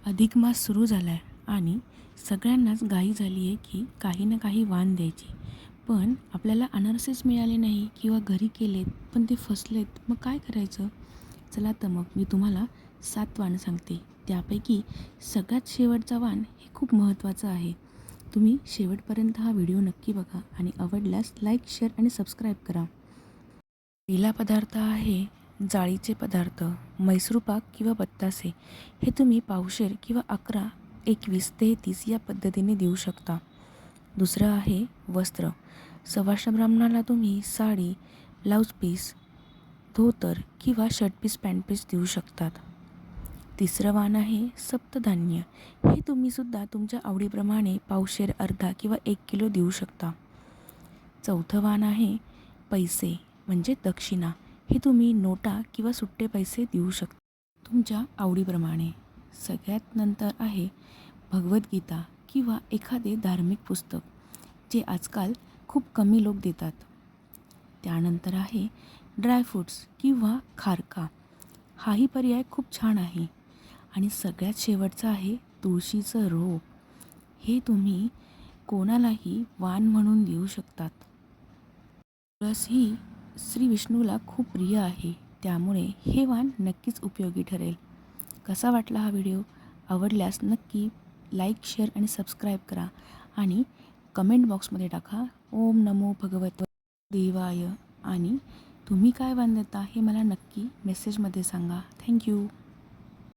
अधिक मास सुरू झाला आहे आणि सगळ्यांनाच घाई झाली आहे की काही ना काही वाण द्यायची. पण आपल्याला अनारसेच मिळाले नाही किंवा घरी केलेत पण ते फसलेत, मग काय करायचं? चला तर मग मी तुम्हाला 7 वाण सांगते. त्यापैकी सगळ्यात शेवटचा वाण हे खूप महत्त्वाचं आहे. तुम्ही शेवटपर्यंत हा व्हिडिओ नक्की बघा आणि आवडल्यास लाईक, शेअर आणि सबस्क्राईब करा. पहिला पदार्थ आहे जाळीचे पदार्थ. मैसूर पाक किंवा बत्तासे हे तुम्ही पावशेर किंवा 11, 21, 33 या पद्धतीने देऊ शकता. दुसरं आहे वस्त्र. सवाष्ण ब्राह्मणाला तुम्ही साडी, ब्लाऊज पीस, धोतर किंवा शर्ट पीस, पॅन्ट पीस देऊ शकतात. तिसरं वाण आहे सप्तधान्य. हे तुम्हीसुद्धा तुमच्या आवडीप्रमाणे पावशेर, अर्धा किंवा 1 किलो देऊ शकता. चौथं वाण आहे पैसे म्हणजे दक्षिणा. हे तुम्ही नोटा किंवा सुट्टे पैसे देऊ शकता तुमच्या आवडीप्रमाणे. सगळ्यात नंतर आहे भगवद्गीता किंवा एखादे धार्मिक पुस्तक, जे आजकाल खूप कमी लोक देतात. त्यानंतर आहे ड्रायफ्रूट्स किंवा खारका. हाही पर्याय खूप छान आहे. आणि सगळ्यात शेवटचं आहे तुळशीचं रोप. हे तुम्ही कोणालाही वाण म्हणून देऊ शकतात. तुळस ही श्री विष्णूला खूप प्रिय आहे, त्यामुळे हे वाण नक्कीच उपयोगी ठरेल. कसा वाटला हा व्हिडिओ? आवडल्यास नक्की लाईक, शेअर आणि सबस्क्राईब करा आणि कमेंट बॉक्समध्ये टाका ओम नमो भगवते देवाय. आणि तुम्ही काय वाण देता हे मला नक्की मेसेजमध्ये सांगा. थँक्यू.